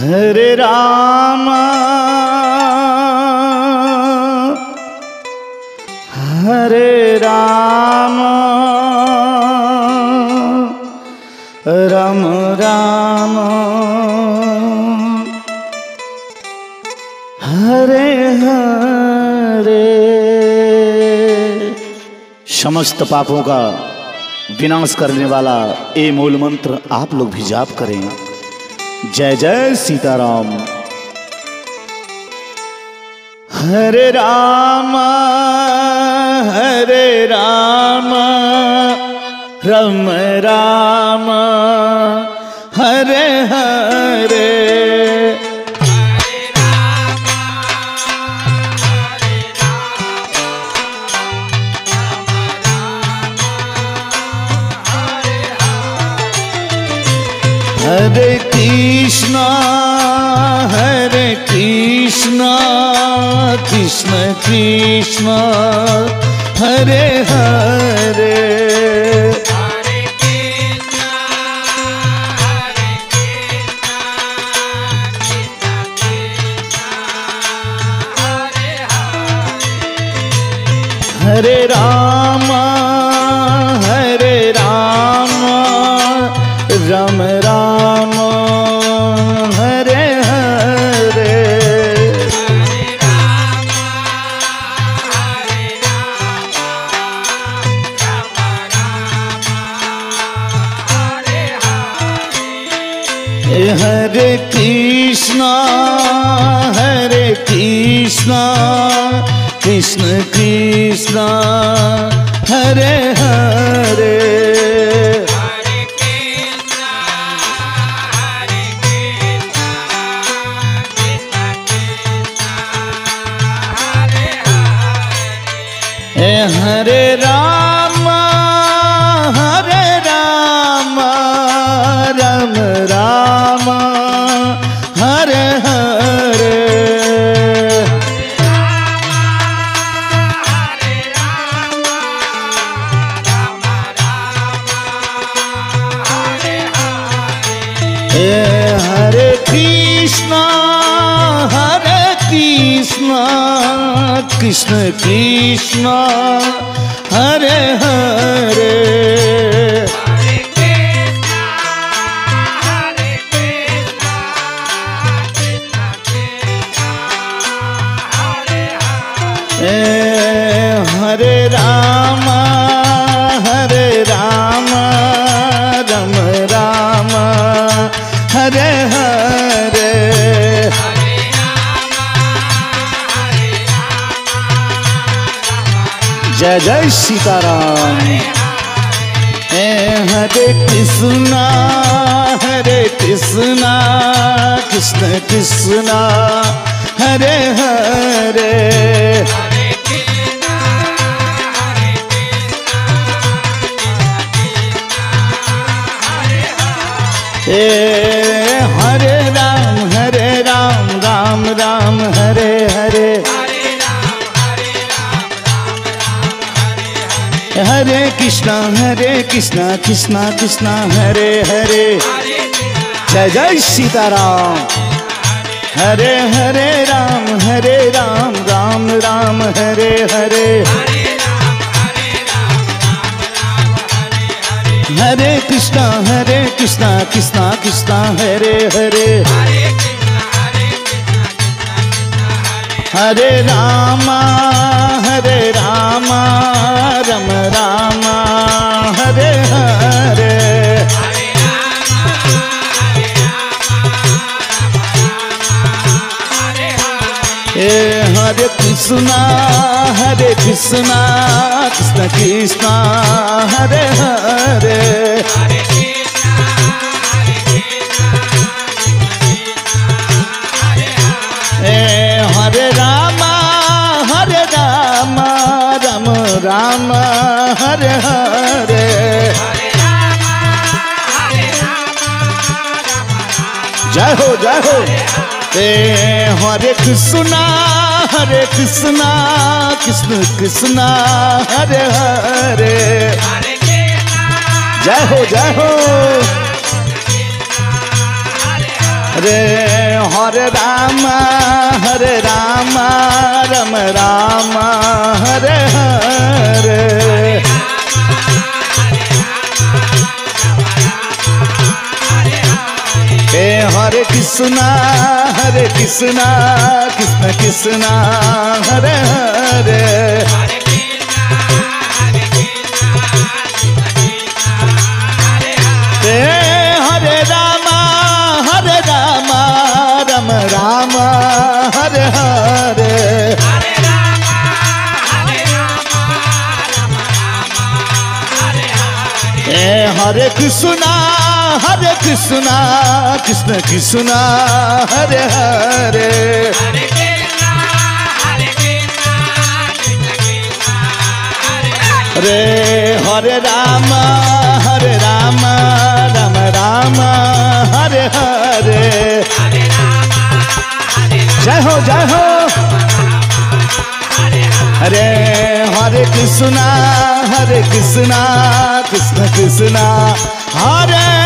हरे राम हरे राम राम राम हरे हरे। समस्त पापों का विनाश करने वाला ये मूल मंत्र आप लोग भी जाप करें। जय जय सीताराम। हरे राम राम राम हरे हरे। हरे कृष्णा कृष्ण कृष्ण हरे हरे। हरे राम राम राम हरे हरे। हरे कृष्णा कृष्ण कृष्ण हरे हरे। हरे राम राम राम हरे हरे। हरे कृष्णा कृष्ण कृष्ण हरे हरे। हरे राम राम राम हरे हरे। जय जय सीताराम। हरे कृष्णा कृष्ण कृष्ण हरे हरे। हरे राम राम राम हरे हरे। हरे कृष्णा कृष्ण कृष्ण हरे हरे। जय जय सीताराम। हरे हरे राम राम राम हरे हरे। हरे कृष्णा कृष्ण कृष्ण हरे हरे। हरे राम राम राम हरे हरे। हरे कृष्णा कृष्ण कृष्ण हरे हरे। हरे राम राम राम हरे हरे। जय हो हरे कृष्णा कृष्ण कृष्ण हरे हरे। जय हो हरे हरे राम राम राम हरे हरे। हरे कृष्णा कृष्ण कृष्ण हरे हरे। हरे राम राम राम हरे हरे। हरे कृष्णा कृष्ण कृष्ण हरे हरे। हरे राम राम राम हरे हरे। जय हो हरे हरे कृष्णा कृष्ण कृष्ण हरे